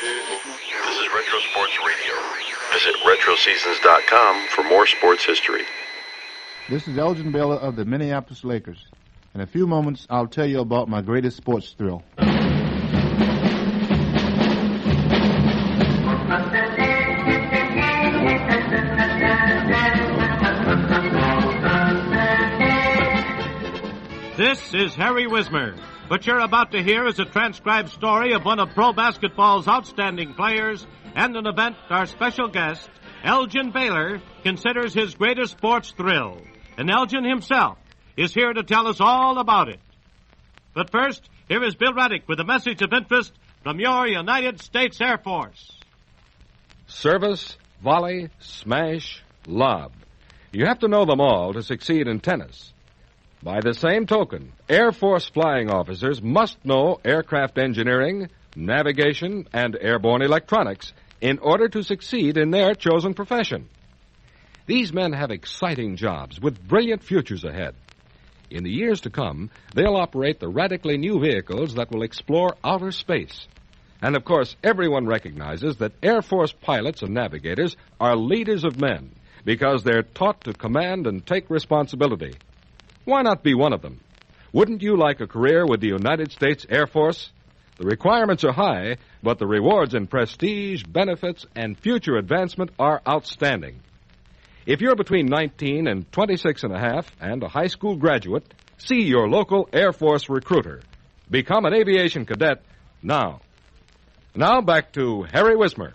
This is Retro Sports Radio. Visit RetroSeasons.com for more sports history. This is Elgin Baylor of the Minneapolis Lakers. In a few moments, I'll tell you about my greatest sports thrill. This is Harry Wismer. What you're about to hear is a transcribed story of one of pro basketball's outstanding players and an event our special guest, Elgin Baylor, considers his greatest sports thrill. And Elgin himself is here to tell us all about it. But first, here is Bill Raddick with a message of interest from your United States Air Force. Service, volley, smash, lob. You have to know them all to succeed in tennis. By the same token, Air Force flying officers must know aircraft engineering, navigation, and airborne electronics in order to succeed in their chosen profession. These men have exciting jobs with brilliant futures ahead. In the years to come, they'll operate the radically new vehicles that will explore outer space. And, of course, everyone recognizes that Air Force pilots and navigators are leaders of men because they're taught to command and take responsibility. Why not be one of them? Wouldn't you like a career with the United States Air Force? The requirements are high, but the rewards in prestige, benefits, and future advancement are outstanding. If you're between 19 and 26 and a half and a high school graduate, see your local Air Force recruiter. Become an aviation cadet now. Now back to Harry Wismer.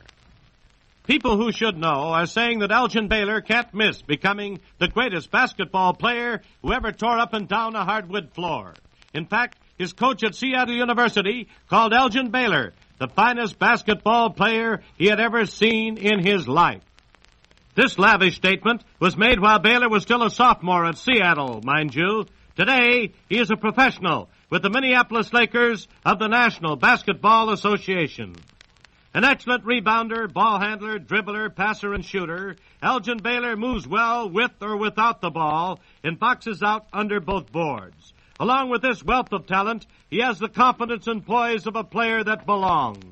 People who should know are saying that Elgin Baylor can't miss becoming the greatest basketball player who ever tore up and down a hardwood floor. In fact, his coach at Seattle University called Elgin Baylor the finest basketball player he had ever seen in his life. This lavish statement was made while Baylor was still a sophomore at Seattle, mind you. Today, he is a professional with the Minneapolis Lakers of the National Basketball Association. An excellent rebounder, ball handler, dribbler, passer, and shooter, Elgin Baylor moves well with or without the ball and boxes out under both boards. Along with this wealth of talent, he has the confidence and poise of a player that belongs.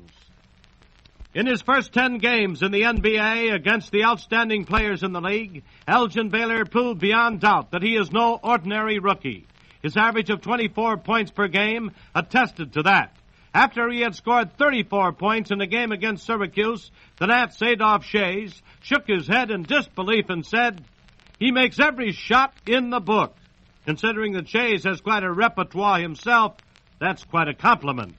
In his first 10 games in the NBA against the outstanding players in the league, Elgin Baylor proved beyond doubt that he is no ordinary rookie. His average of 24 points per game attested to that. After he had scored 34 points in a game against Syracuse, the Nats' Adolph Shays shook his head in disbelief and said, "He makes every shot in the book." Considering that Shays has quite a repertoire himself, that's quite a compliment.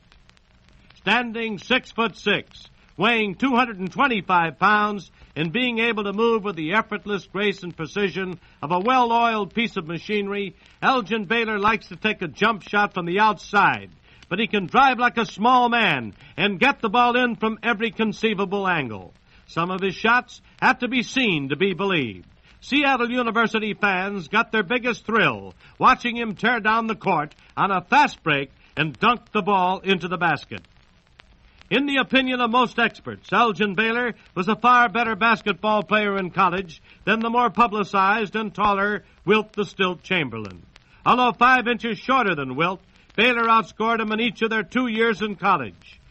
Standing 6'6", weighing 225 pounds, and being able to move with the effortless grace and precision of a well-oiled piece of machinery, Elgin Baylor likes to take a jump shot from the outside. But he can drive like a small man and get the ball in from every conceivable angle. Some of his shots have to be seen to be believed. Seattle University fans got their biggest thrill watching him tear down the court on a fast break and dunk the ball into the basket. In the opinion of most experts, Elgin Baylor was a far better basketball player in college than the more publicized and taller Wilt the Stilt Chamberlain. Although 5 inches shorter than Wilt, Baylor outscored him in each of their 2 years in college.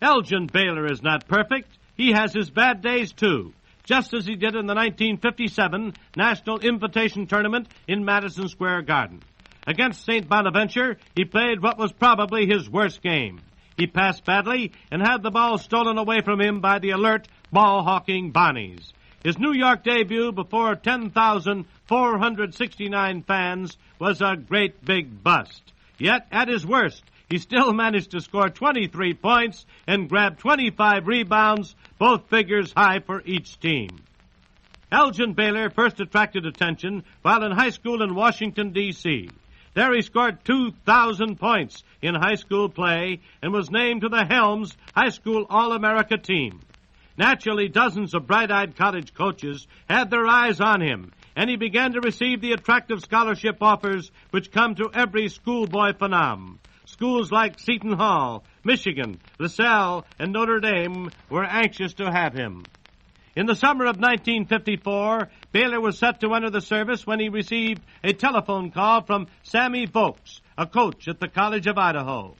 Elgin Baylor is not perfect. He has his bad days, too, just as he did in the 1957 National Invitation Tournament in Madison Square Garden. Against St. Bonaventure, he played what was probably his worst game. He passed badly and had the ball stolen away from him by the alert, ball-hawking Bonnies. His New York debut before 10,469 fans was a great big bust. Yet, at his worst, he still managed to score 23 points and grab 25 rebounds, both figures high for each team. Elgin Baylor first attracted attention while in high school in Washington, D.C. There he scored 2,000 points in high school play and was named to the Helms High School All-America team. Naturally, dozens of bright-eyed college coaches had their eyes on him, and he began to receive the attractive scholarship offers which come to every schoolboy phenom. Schools like Seton Hall, Michigan, LaSalle, and Notre Dame were anxious to have him. In the summer of 1954, Baylor was set to enter the service when he received a telephone call from Sammy Vokes, a coach at the College of Idaho.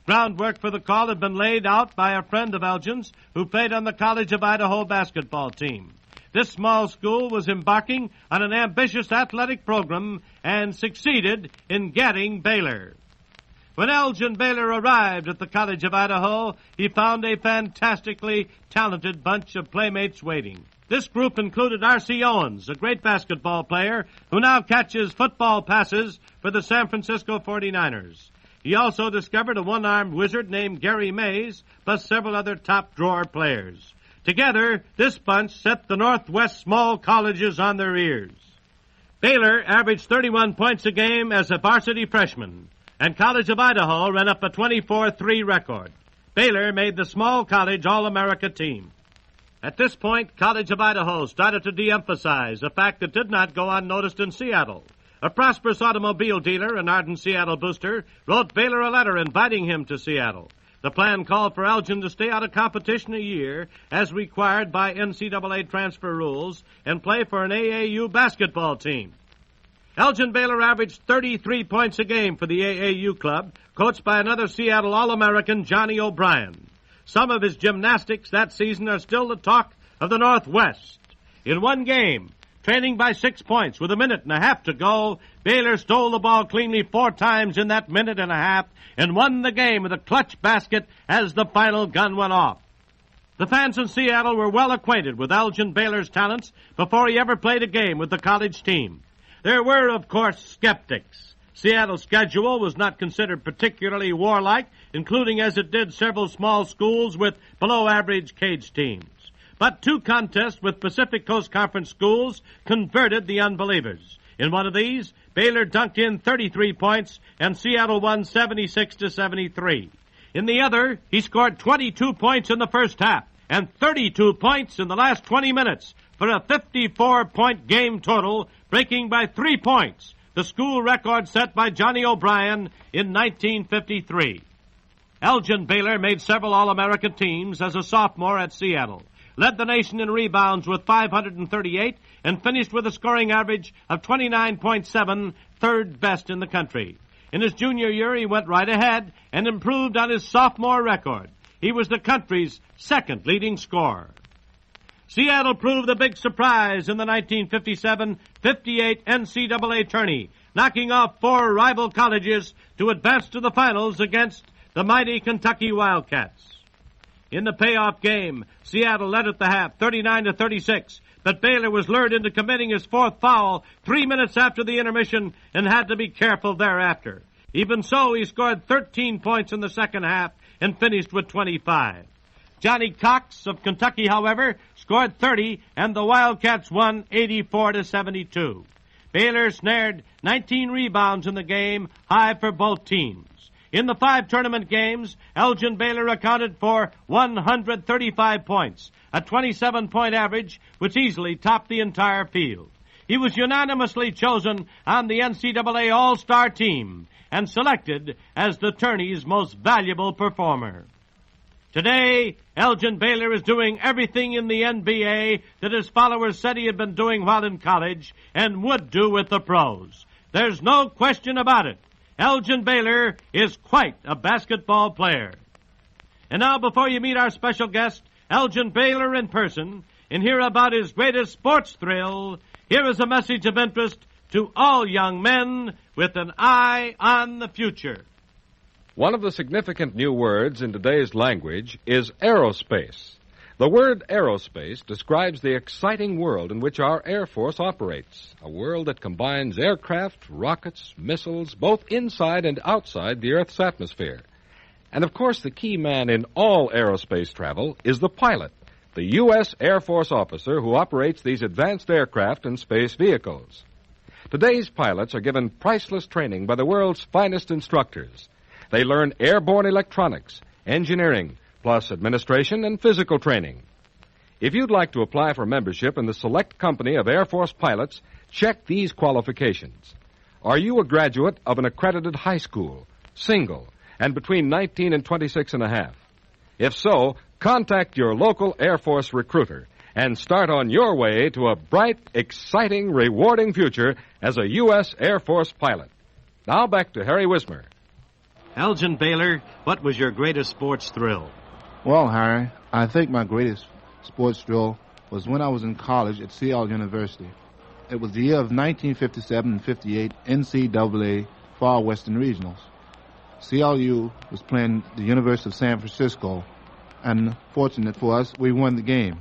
Groundwork for the call had been laid out by a friend of Elgin's who played on the College of Idaho basketball team. This small school was embarking on an ambitious athletic program and succeeded in getting Baylor. When Elgin Baylor arrived at the College of Idaho, he found a fantastically talented bunch of playmates waiting. This group included R.C. Owens, a great basketball player who now catches football passes for the San Francisco 49ers. He also discovered a one-armed wizard named Gary Mays, plus several other top-drawer players. Together, this bunch set the Northwest small colleges on their ears. Baylor averaged 31 points a game as a varsity freshman, and College of Idaho ran up a 24-3 record. Baylor made the small college All-America team. At this point, College of Idaho started to de-emphasize a fact that did not go unnoticed in Seattle. A prosperous automobile dealer, an ardent Seattle booster, wrote Baylor a letter inviting him to Seattle. The plan called for Elgin to stay out of competition a year, as required by NCAA transfer rules, and play for an AAU basketball team. Elgin Baylor averaged 33 points a game for the AAU club, coached by another Seattle All-American, Johnny O'Brien. Some of his gymnastics that season are still the talk of the Northwest. In one game, trailing by 6 points with a minute and a half to go, Baylor stole the ball cleanly 4 times in that minute and a half and won the game with a clutch basket as the final gun went off. The fans in Seattle were well acquainted with Elgin Baylor's talents before he ever played a game with the college team. There were, of course, skeptics. Seattle's schedule was not considered particularly warlike, including as it did several small schools with below-average cage teams. But 2 contests with Pacific Coast Conference schools converted the unbelievers. In one of these, Baylor dunked in 33 points, and Seattle won 76-73. In the other, he scored 22 points in the first half and 32 points in the last 20 minutes for a 54-point game total, breaking by 3 points the school record set by Johnny O'Brien in 1953. Elgin Baylor made several All-American teams as a sophomore at Seattle, led the nation in rebounds with 538, and finished with a scoring average of 29.7, third best in the country. In his junior year, he went right ahead and improved on his sophomore record. He was the country's second leading scorer. Seattle proved the big surprise in the 1957-58 NCAA tourney, knocking off 4 rival colleges to advance to the finals against the mighty Kentucky Wildcats. In the payoff game, Seattle led at the half, 39-36, but Baylor was lured into committing his 4th foul 3 minutes after the intermission and had to be careful thereafter. Even so, he scored 13 points in the second half and finished with 25. Johnny Cox of Kentucky, however, scored 30, and the Wildcats won 84-72. Baylor snared 19 rebounds in the game, high for both teams. In the 5 tournament games, Elgin Baylor accounted for 135 points, a 27-point average, which easily topped the entire field. He was unanimously chosen on the NCAA All-Star team and selected as the tourney's most valuable performer. Today, Elgin Baylor is doing everything in the NBA that his followers said he had been doing while in college and would do with the pros. There's no question about it. Elgin Baylor is quite a basketball player. And now, before you meet our special guest, Elgin Baylor in person, and hear about his greatest sports thrill, here is a message of interest to all young men with an eye on the future. One of the significant new words in today's language is aerospace. The word aerospace describes the exciting world in which our Air Force operates, a world that combines aircraft, rockets, missiles, both inside and outside the Earth's atmosphere. And, of course, the key man in all aerospace travel is the pilot, the U.S. Air Force officer who operates these advanced aircraft and space vehicles. Today's pilots are given priceless training by the world's finest instructors. They learn airborne electronics, engineering, plus administration and physical training. If you'd like to apply for membership in the select company of Air Force pilots, check these qualifications. Are you a graduate of an accredited high school, single, and between 19 and 26 and a half? If so, contact your local Air Force recruiter and start on your way to a bright, exciting, rewarding future as a U.S. Air Force pilot. Now back to Harry Wismer. Elgin Baylor, what was your greatest sports thrill? Well, Harry, I think my greatest sports thrill was when I was in college at Seattle University. It was the year of 1957 and 58 NCAA Far Western Regionals. CLU was playing the University of San Francisco, and fortunate for us, we won the game.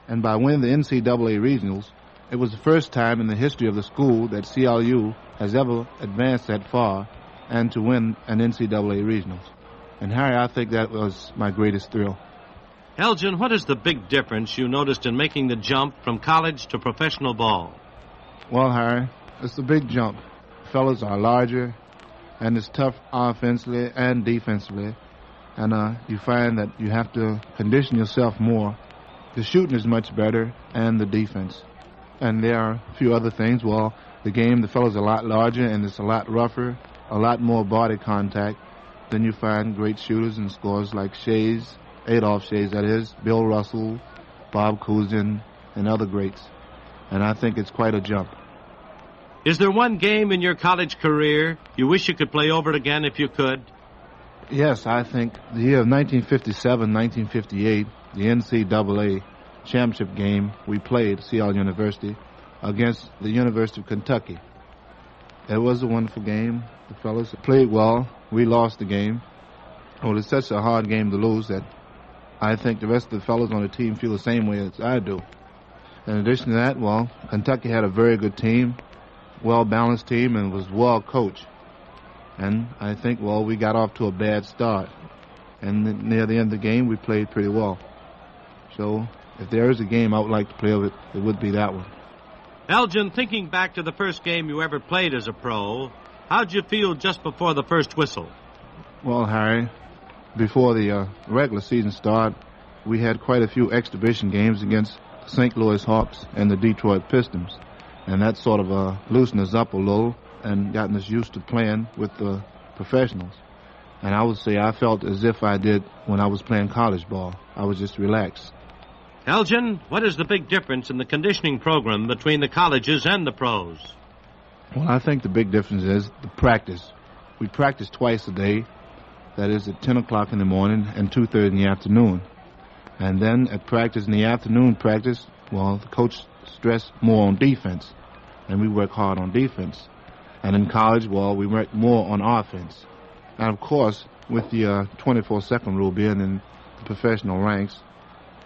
And by winning the NCAA Regionals, it was the first time in the history of the school that CLU has ever advanced that far and to win an NCAA Regionals. And Harry, I think that was my greatest thrill. Elgin, what is the big difference you noticed in making the jump from college to professional ball? Well, Harry, it's a big jump. Fellas are larger, and it's tough offensively and defensively. And you find that you have to condition yourself more. The shooting is much better, and the defense. And there are a few other things. Well, the fellas are a lot larger, and it's a lot rougher, a lot more body contact. Then you find great shooters and scorers like Shays, Adolph Shays, that is, Bill Russell, Bob Cousins, and other greats. And I think it's quite a jump. Is there one game in your college career you wish you could play over it again if you could? Yes, I think the year of 1957-1958, the NCAA championship game we played at Seattle University against the University of Kentucky. It was a wonderful game. The fellas played well. We lost the game. Well, it's such a hard game to lose that I think the rest of the fellas on the team feel the same way as I do. In addition to that, well, Kentucky had a very good team, well-balanced team, and was well-coached. And I think, well, we got off to a bad start. And near the end of the game, we played pretty well. So if there is a game I would like to play of it, it would be that one. Elgin, thinking back to the first game you ever played as a pro, how'd you feel just before the first whistle? Well, Harry, before the regular season started, we had quite a few exhibition games against the St. Louis Hawks and the Detroit Pistons. And that sort of loosened us up a little and gotten us used to playing with the professionals. And I would say I felt as if I did when I was playing college ball. I was just relaxed. Elgin, what is the big difference in the conditioning program between the colleges and the pros? Well, I think the big difference is the practice. We practice twice a day. That is at 10 o'clock in the morning and 2:30 in the afternoon. And then at practice, in the afternoon practice, well, the coach stressed more on defense. And we work hard on defense. And in college, well, we work more on offense. And of course, with the 24-second rule being in the professional ranks,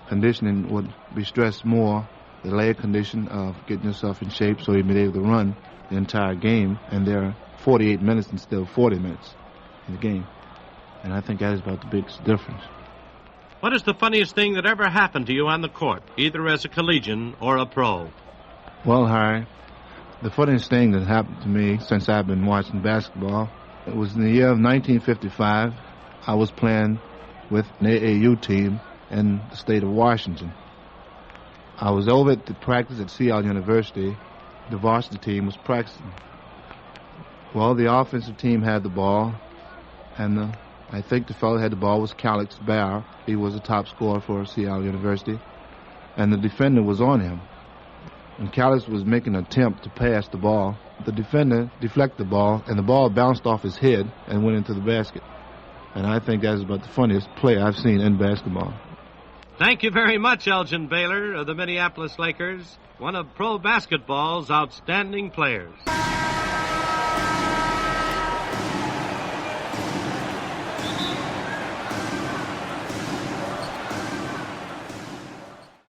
conditioning would be stressed more, the leg condition of getting yourself in shape so you'd be able to run the entire game. And there are 48 minutes instead of 40 minutes in the game. And I think that is about the biggest difference. What is the funniest thing that ever happened to you on the court, either as a collegian or a pro? Well, Harry, the funniest thing that happened to me since I've been watching basketball, it was in the year of 1955. I was playing with an AAU team in the state of Washington. I was over at the practice at Seattle University. The varsity team was practicing. Well, the offensive team had the ball, and I think the fellow who had the ball was Calix Barr. He was the top scorer for Seattle University, and the defender was on him. And Calix was making an attempt to pass the ball. The defender deflected the ball, and the ball bounced off his head and went into the basket. And I think that is about the funniest play I've seen in basketball. Thank you very much, Elgin Baylor of the Minneapolis Lakers, one of pro basketball's outstanding players.